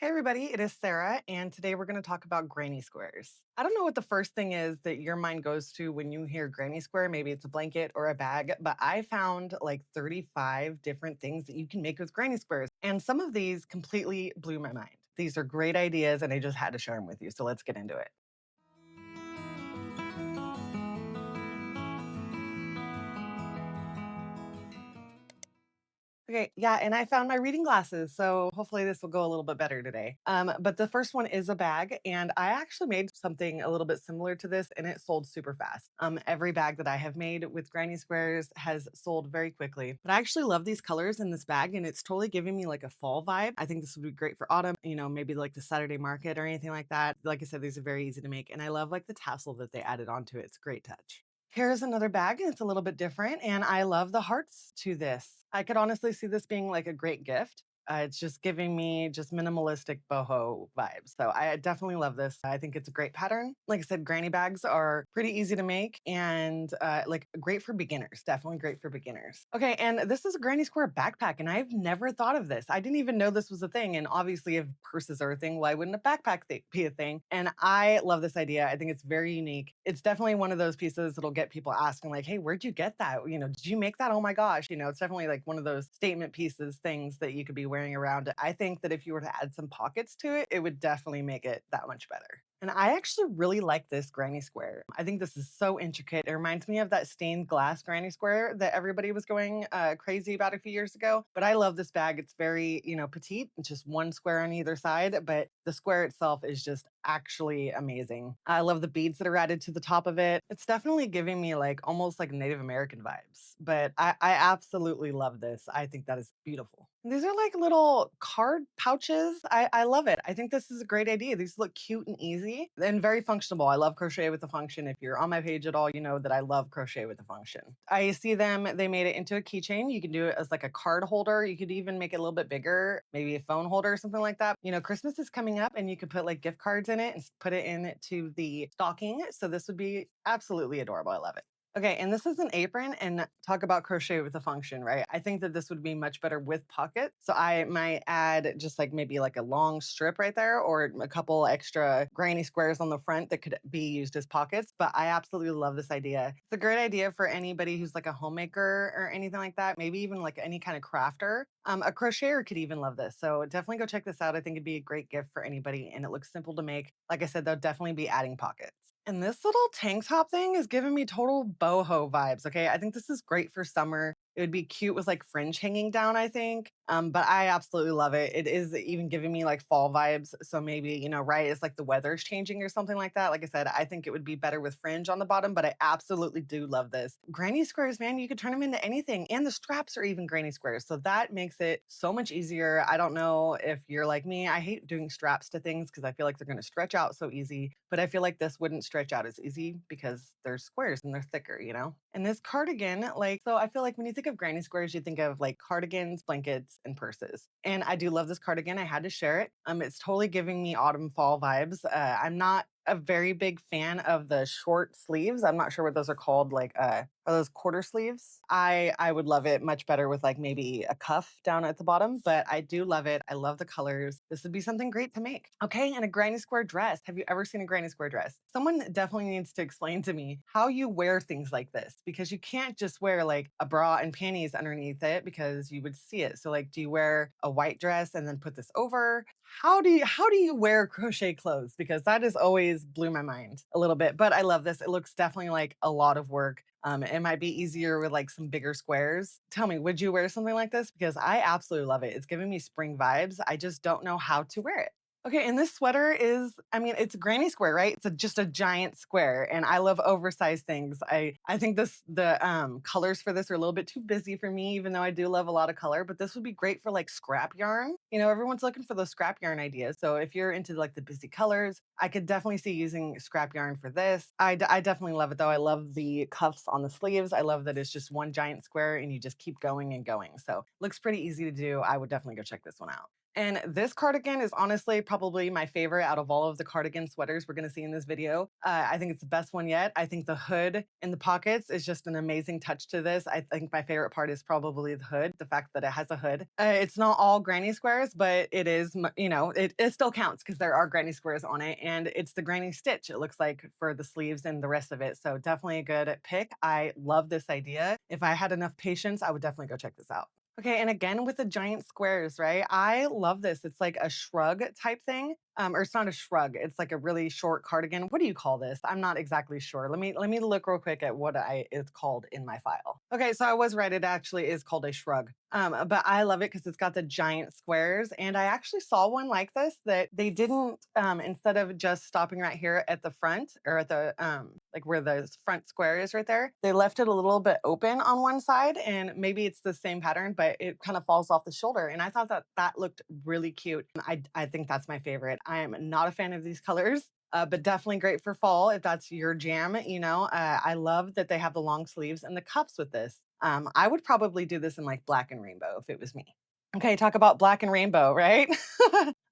Hey everybody, it is Sarah, and today we're going to talk about granny squares. I don't know what the first thing is that your mind goes to when you hear granny square. Maybe it's a blanket or a bag, but I found like 35 different things that you can make with granny squares, and some of these completely blew my mind. These are great ideas, and I just had to share them with you. So let's get into it. Okay, yeah, and I found my reading glasses, so hopefully this will go a little bit better today. But the first one is a bag, and I actually made something a little bit similar to this, and it sold super fast. Every bag that I have made with granny squares has sold very quickly. But I actually love these colors in this bag, and it's totally giving me like a fall vibe. I think this would be great for autumn, maybe like the Saturday market or anything like that. Like I said, these are very easy to make, and I love like the tassel that they added onto it. It's a great touch. Here's another bag, and it's a little bit different, and I love the hearts to this. I could honestly see this being like a great gift. It's just giving me just minimalistic boho vibes. So I definitely love this. I think it's a great pattern. Like I said, granny bags are pretty easy to make and like great for beginners. Definitely great for beginners. Okay, and this is a granny square backpack, and I've never thought of this. I didn't even know this was a thing. And obviously, if purses are a thing, why wouldn't a backpack be a thing? And I love this idea. I think it's very unique. It's definitely one of those pieces that'll get people asking, like, hey, where'd you get that? Did you make that? Oh my gosh. It's definitely like one of those statement pieces, things that you could be wearing around. I think that if you were to add some pockets to it, it would definitely make it that much better. And I actually really like this granny square. I think this is so intricate. It reminds me of that stained glass granny square that everybody was going crazy about a few years ago. But I love this bag. It's very, petite. It's just one square on either side, but the square itself is just actually amazing. I love the beads that are added to the top of it. It's definitely giving me like almost like Native American vibes, but I absolutely love this. I think that is beautiful. These are like little card pouches. I love it. I think this is a great idea. These look cute and easy and very functional. I love crochet with a function. If you're on my page at all, you know that I love crochet with a function. I see them, they made it into a keychain. You can do it as like a card holder. You could even make it a little bit bigger, maybe a phone holder or something like that. Christmas is coming up and you could put like gift cards in it and put it into the stocking. So this would be absolutely adorable. I love it. Okay, and this is an apron, and talk about crochet with a function, right? I think that this would be much better with pockets. So I might add just like maybe like a long strip right there or a couple extra granny squares on the front that could be used as pockets. But I absolutely love this idea. It's a great idea for anybody who's like a homemaker or anything like that, maybe even like any kind of crafter. A crocheter could even love this. So definitely go check this out. I think it'd be a great gift for anybody, and it looks simple to make. Like I said, they'll definitely be adding pockets. And this little tank top thing is giving me total boho vibes. Okay. I think this is great for summer. It would be cute with like fringe hanging down, I think. But I absolutely love it. It is even giving me like fall vibes. So maybe, right, it's like the weather's changing or something like that. Like I said, I think it would be better with fringe on the bottom, but I absolutely do love this. Granny squares, man, you could turn them into anything. And the straps are even granny squares. So that makes it so much easier. I don't know if you're like me. I hate doing straps to things because I feel like they're going to stretch out so easy. But I feel like this wouldn't stretch out as easy because they're squares and they're thicker. And this cardigan, like, so I feel like when you think of granny squares, you think of like cardigans, blankets, and purses. And I do love this cardigan. I had to share it. It's totally giving me autumn fall vibes. I'm not a very big fan of the short sleeves. I'm not sure what those are called, like are those quarter sleeves? I would love it much better with like maybe a cuff down at the bottom, but I do love it. I love the colors. This would be something great to make. Okay, and a granny square dress. Have you ever seen a granny square dress? Someone definitely needs to explain to me how you wear things like this because you can't just wear like a bra and panties underneath it because you would see it. So like do you wear a white dress and then put this over? How do you wear crochet clothes? Because that has always blew my mind a little bit. But I love this. It looks definitely like a lot of work. It might be easier with like some bigger squares. Tell me, would you wear something like this? Because I absolutely love it. It's giving me spring vibes. I just don't know how to wear it. Okay, and this sweater is, I mean, it's a granny square, right? It's just a giant square, and I love oversized things. I think the colors for this are a little bit too busy for me, even though I do love a lot of color. But this would be great for like scrap yarn. Everyone's looking for those scrap yarn ideas. So if you're into like the busy colors, I could definitely see using scrap yarn for this. I definitely love it though. I love the cuffs on the sleeves. I love that it's just one giant square and you just keep going and going. So looks pretty easy to do. I would definitely go check this one out. And this cardigan is honestly probably my favorite out of all of the cardigan sweaters we're going to see in this video. I think it's the best one yet. I think the hood and the pockets is just an amazing touch to this. I think my favorite part is probably the hood, the fact that it has a hood. It's not all granny squares, but it is, it still counts because there are granny squares on it. And it's the granny stitch, it looks like, for the sleeves and the rest of it. So definitely a good pick. I love this idea. If I had enough patience, I would definitely go check this out. Okay, and again with the giant squares, right? I love this. It's like a shrug type thing. Or it's not a shrug. It's like a really short cardigan. What do you call this? I'm not exactly sure. Let me look real quick at what it's called in my file. Okay, so I was right. It actually is called a shrug. But I love it because it's got the giant squares. And I actually saw one like this that they didn't instead of just stopping right here at the front or at the like where the front square is right there, they left it a little bit open on one side, and maybe it's the same pattern, but it kind of falls off the shoulder. And I thought that that looked really cute. I think that's my favorite. I am not a fan of these colors. But definitely great for fall if that's your jam. I love that they have the long sleeves and the cuffs with this. I would probably do this in like black and rainbow if it was me. Okay, talk about black and rainbow, right?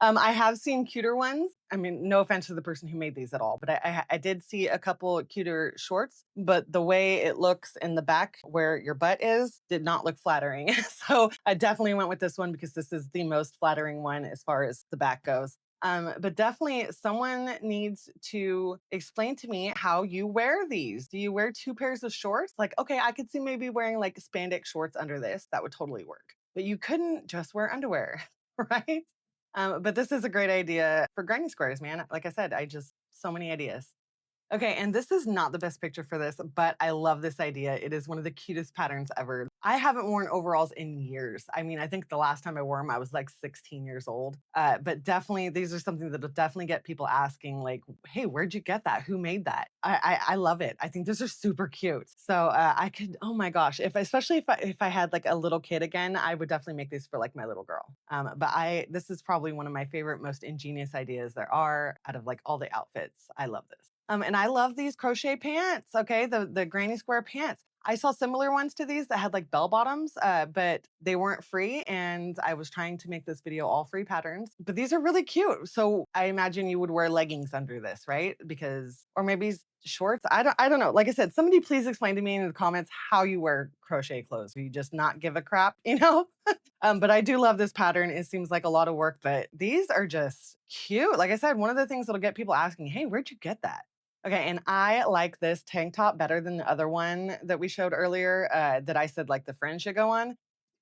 I have seen cuter ones. I mean, no offense to the person who made these at all, but I did see a couple cuter shorts, but the way it looks in the back where your butt is did not look flattering. So I definitely went with this one because this is the most flattering one as far as the back goes. But definitely someone needs to explain to me how you wear these. Do you wear two pairs of shorts? Like, okay, I could see maybe wearing like spandex shorts under this. That would totally work. But you couldn't just wear underwear, right? But this is a great idea for granny squares, man. Like I said, so many ideas. Okay, and this is not the best picture for this, but I love this idea. It is one of the cutest patterns ever. I haven't worn overalls in years. I mean, I think the last time I wore them, I was like 16 years old. But definitely, these are something that will definitely get people asking, like, "Hey, where'd you get that? Who made that?" I love it. I think these are super cute. So I could, oh my gosh, especially if I had like a little kid again, I would definitely make these for like my little girl. But this is probably one of my favorite, most ingenious ideas there are out of like all the outfits. I love this. And I love these crochet pants. Okay, the granny square pants. I saw similar ones to these that had like bell bottoms, but they weren't free. And I was trying to make this video all free patterns, but these are really cute. So I imagine you would wear leggings under this, right? Because, or maybe shorts. I don't know. Like I said, somebody please explain to me in the comments how you wear crochet clothes. Do you just not give a crap, you know? But I do love this pattern. It seems like a lot of work, but these are just cute. Like I said, one of the things that'll get people asking, hey, where'd you get that? Okay, and I like this tank top better than the other one that we showed earlier, that I said, like, the fringe should go on.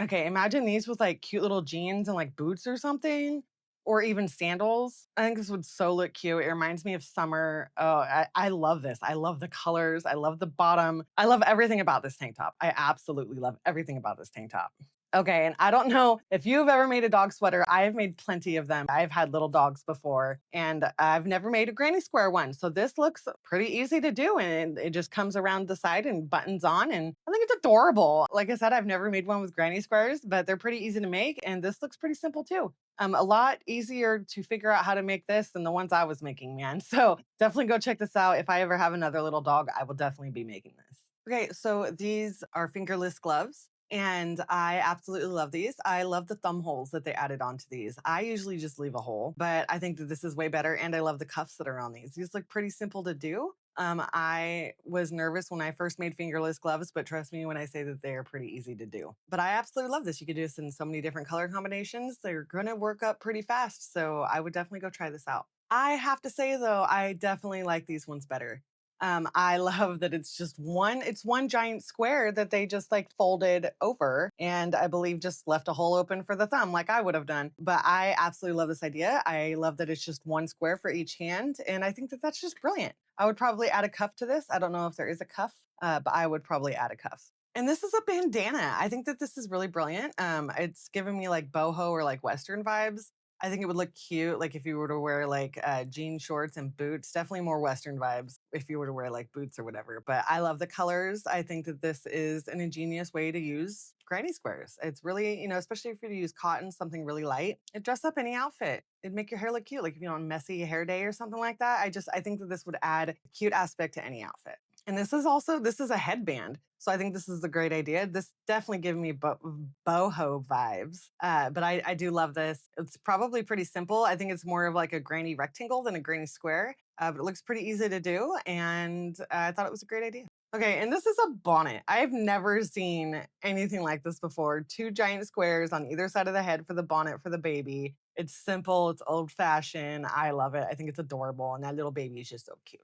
Okay, imagine these with, like, cute little jeans and, like, boots or something, or even sandals. I think this would so look cute. It reminds me of summer. Oh, I love this. I love the colors. I love the bottom. I love everything about this tank top. I absolutely love everything about this tank top. Okay, and I don't know if you've ever made a dog sweater. I have made plenty of them. I've had little dogs before, and I've never made a granny square one. So this looks pretty easy to do, and it just comes around the side and buttons on, and I think it's adorable. Like I said, I've never made one with granny squares, but they're pretty easy to make, and this looks pretty simple too. A lot easier to figure out how to make this than the ones I was making, man. So definitely go check this out. If I ever have another little dog, I will definitely be making this. Okay, so these are fingerless gloves. And I absolutely love these. I love the thumb holes that they added onto these. I usually just leave a hole, but I think that this is way better. And I love the cuffs that are on these. These look pretty simple to do. I was nervous when I first made fingerless gloves, but trust me when I say that they are pretty easy to do. But I absolutely love this. You could do this in so many different color combinations. They're going to work up pretty fast. So I would definitely go try this out. I have to say though, I definitely like these ones better. I love that it's one giant square that they just like folded over and I believe just left a hole open for the thumb like I would have done. But I absolutely love this idea. I love that it's just one square for each hand. And I think that that's just brilliant. I would probably add a cuff to this. I don't know if there is a cuff, but I would probably add a cuff. And this is a bandana. I think that this is really brilliant. It's giving me like boho or like Western vibes. I think it would look cute, like if you were to wear like jean shorts and boots. Definitely more Western vibes if you were to wear like boots or whatever. But I love the colors. I think that this is an ingenious way to use granny squares. It's really, especially if you're to use cotton, something really light. It dress up any outfit. It'd make your hair look cute, like if you're on a messy hair day or something like that. I think that this would add a cute aspect to any outfit. And this is a headband. So I think this is a great idea. This definitely gave me boho vibes. But I do love this. It's probably pretty simple. I think it's more of like a granny rectangle than a granny square. But it looks pretty easy to do. And I thought it was a great idea. Okay, and this is a bonnet. I've never seen anything like this before. Two giant squares on either side of the head for the bonnet for the baby. It's simple, it's old fashioned. I love it. I think it's adorable. And that little baby is just so cute.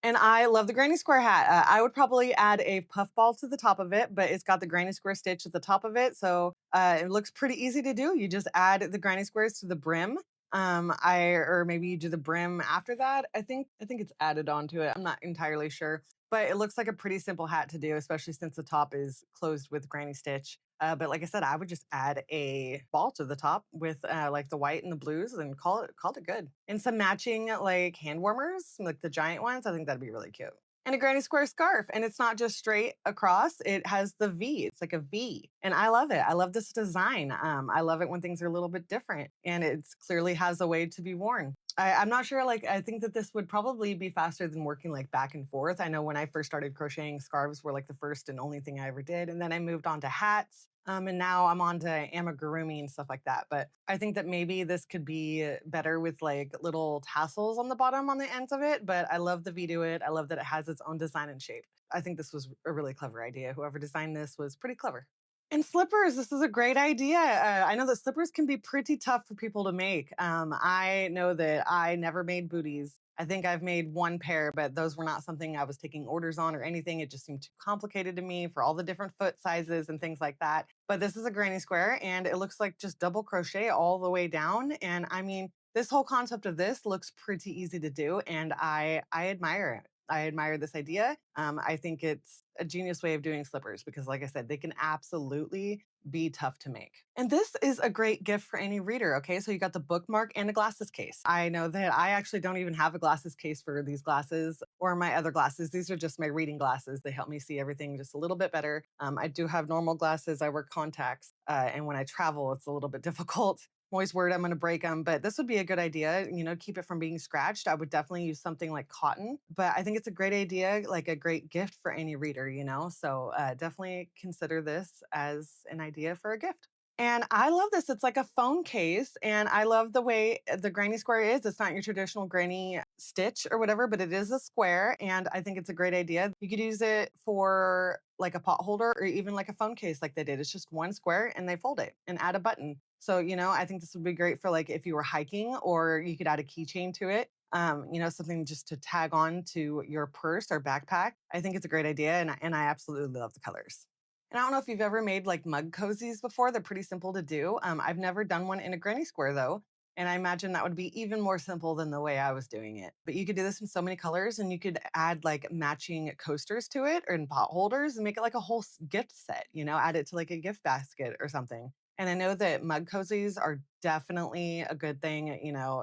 And I love the granny square hat. I would probably add a puff ball to the top of it, but it's got the granny square stitch at the top of it. So it looks pretty easy to do. You just add the granny squares to the brim. Or maybe you do the brim after that. I think it's added onto it. I'm not entirely sure, but it looks like a pretty simple hat to do, especially since the top is closed with granny stitch. But like I said, I would just add a ball to the top with like the white and the blues and call it good. And some matching like hand warmers, like the giant ones. I think that'd be really cute. And a granny square scarf. And it's not just straight across, it has the V. It's like a V. And I love it. I love this design. I love it when things are a little bit different and it clearly has a way to be worn. I'm not sure. Like, I think that this would probably be faster than working like back and forth. I know when I first started crocheting, scarves were like the first and only thing I ever did. And then I moved on to hats. And now I'm on to amigurumi and stuff like that. But I think that maybe this could be better with like little tassels on the bottom on the ends of it. But I love the V to it. I love that it has its own design and shape. I think this was a really clever idea. Whoever designed this was pretty clever. And slippers, this is a great idea. I know that slippers can be pretty tough for people to make. I know that I never made booties. I think I've made one pair, but those were not something I was taking orders on or anything. It just seemed too complicated to me for all the different foot sizes and things like that. But this is a granny square and it looks like just double crochet all the way down. And I mean, this whole concept of this looks pretty easy to do and I admire it. I admire this idea. I think it's a genius way of doing slippers because, like I said, they can absolutely be tough to make. And this is a great gift for any reader. Okay, so you got the bookmark and a glasses case. I know that I actually don't even have a glasses case for these glasses or my other glasses. These are just my reading glasses. They help me see everything just a little bit better. I do have normal glasses. I wear contacts, and when I travel, it's a little bit difficult. I'm always worried I'm going to break them, but this would be a good idea. Keep it from being scratched. I would definitely use something like cotton, but I think it's a great idea, like a great gift for any reader. So definitely consider this as an idea for a gift. And I love this. It's like a phone case. And I love the way the granny square is. It's not your traditional granny stitch or whatever, but it is a square. And I think it's a great idea. You could use it for like a pot holder or even like a phone case like they did. It's just one square and they fold it and add a button. So, I think this would be great for like if you were hiking or you could add a keychain to it. Something just to tag on to your purse or backpack. I think it's a great idea and I absolutely love the colors. And I don't know if you've ever made like mug cozies before. They're pretty simple to do. I've never done one in a granny square though. And I imagine that would be even more simple than the way I was doing it. But you could do this in so many colors and you could add like matching coasters to it or in pot holders and make it like a whole gift set, add it to like a gift basket or something. And I know that mug cozies are definitely a good thing,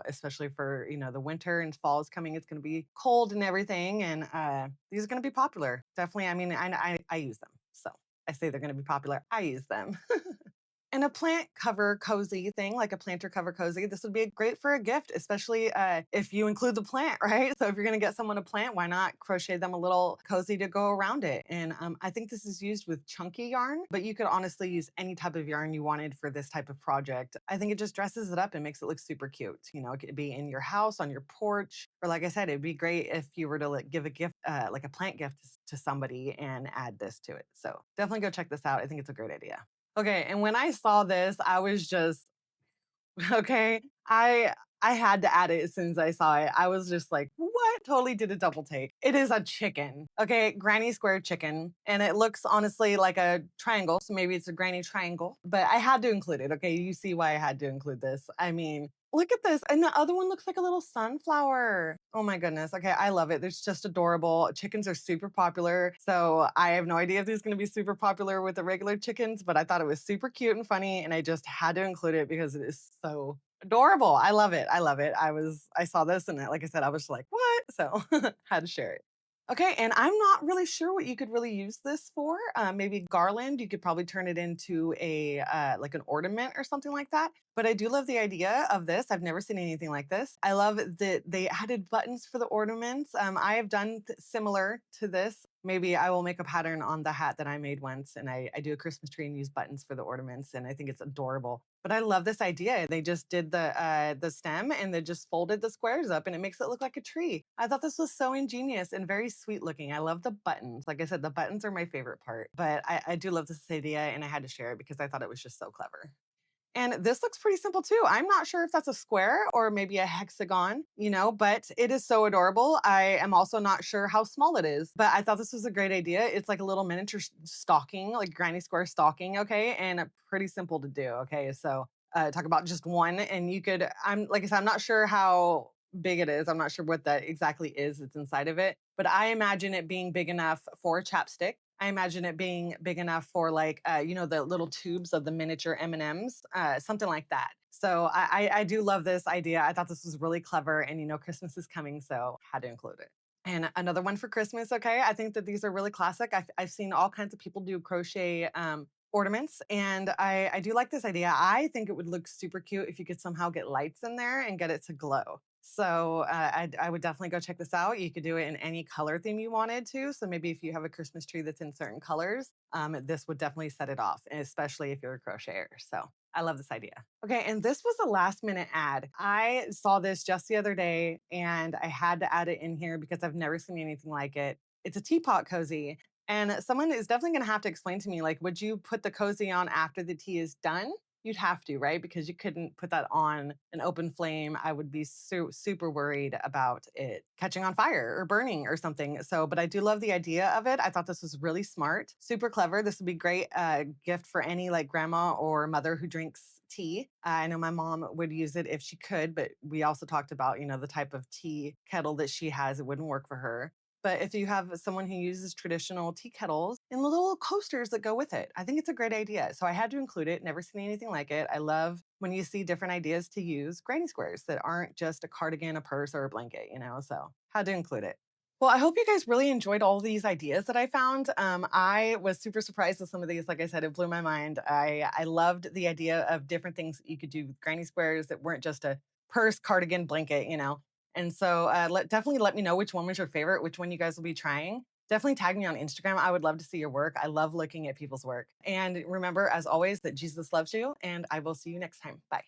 especially for, the winter and fall is coming. It's going to be cold and everything. And these are going to be popular. Definitely. I mean, I use them. So I say they're going to be popular. I use them. And a plant cover cozy thing, like a planter cover cozy, this would be great for a gift, especially if you include the plant, right? So if you're going to get someone a plant, why not crochet them a little cozy to go around it? And I think this is used with chunky yarn, but you could honestly use any type of yarn you wanted for this type of project. I think it just dresses it up and makes it look super cute. It could be in your house, on your porch, or like I said, it'd be great if you were to like, give a gift, like a plant gift to somebody and add this to it. So definitely go check this out. I think it's a great idea. Okay, and when I saw this, I was just okay. I had to add it as soon as I saw it. I was just like, "What?" Totally did a double take. It is a chicken. Okay, granny square chicken, and it looks honestly like a triangle, so maybe it's a granny triangle, but I had to include it. Okay, you see why I had to include this. I mean, look at this. And the other one looks like a little sunflower. Oh my goodness. Okay, I love it. It's just adorable. Chickens are super popular. So I have no idea if these are going to be super popular with the regular chickens, but I thought it was super cute and funny. And I just had to include it because it is so adorable. I love it. I love it. I saw this and like I said, I was like, what? So had to share it. Okay, and I'm not really sure what you could really use this for. Maybe garland. You could probably turn it into a like an ornament or something like that. But I do love the idea of this. I've never seen anything like this. I love that they added buttons for the ornaments. I have done similar to this maybe I will make a pattern on the hat that I made once, and I do a Christmas tree and use buttons for the ornaments, and I think it's adorable. But I love this idea. They just did the stem and they just folded the squares up and it makes it look like a tree. I thought this was so ingenious and very sweet looking. I love the buttons. Like I said, the buttons are my favorite part, but I do love this idea and I had to share it because I thought it was just so clever. And this looks pretty simple too. I'm not sure if that's a square or maybe a hexagon, but it is so adorable. I am also not sure how small it is, but I thought this was a great idea. It's like a little miniature stocking, like granny square stocking, okay, and pretty simple to do, okay. So talk about just one, and you could. I'm like I said, I'm not sure how big it is. I'm not sure what that exactly is that's inside of it, but I imagine it being big enough for a chapstick. I imagine it being big enough for like, the little tubes of the miniature M&Ms, something like that. So I do love this idea. I thought this was really clever, and Christmas is coming, so had to include it. And another one for Christmas. Okay, I think that these are really classic. I've seen all kinds of people do crochet ornaments, and I do like this idea. I think it would look super cute if you could somehow get lights in there and get it to glow. So I would definitely go check this out. You could do it in any color theme you wanted to. So maybe if you have a Christmas tree that's in certain colors, this would definitely set it off, especially if you're a crocheter. So I love this idea. Okay, and this was a last minute ad. I saw this just the other day and I had to add it in here because I've never seen anything like it. It's a teapot cozy. And someone is definitely going to have to explain to me, like, would you put the cozy on after the tea is done? You'd have to, right? Because you couldn't put that on an open flame. I would be super worried about it catching on fire or burning or something. So, but I do love the idea of it. I thought this was really smart, super clever. This would be great gift for any like grandma or mother who drinks tea. I know my mom would use it if she could, but we also talked about, the type of tea kettle that she has. It wouldn't work for her. But if you have someone who uses traditional tea kettles and the little coasters that go with it, I think it's a great idea. So I had to include it. Never seen anything like it. I love when you see different ideas to use granny squares that aren't just a cardigan, a purse, or a blanket, So had to include it. Well, I hope you guys really enjoyed all these ideas that I found. I was super surprised with some of these. Like I said, it blew my mind. I loved the idea of different things that you could do with granny squares that weren't just a purse, cardigan, blanket. And so definitely let me know which one was your favorite, which one you guys will be trying. Definitely tag me on Instagram. I would love to see your work. I love looking at people's work. And remember, as always, that Jesus loves you, and I will see you next time. Bye.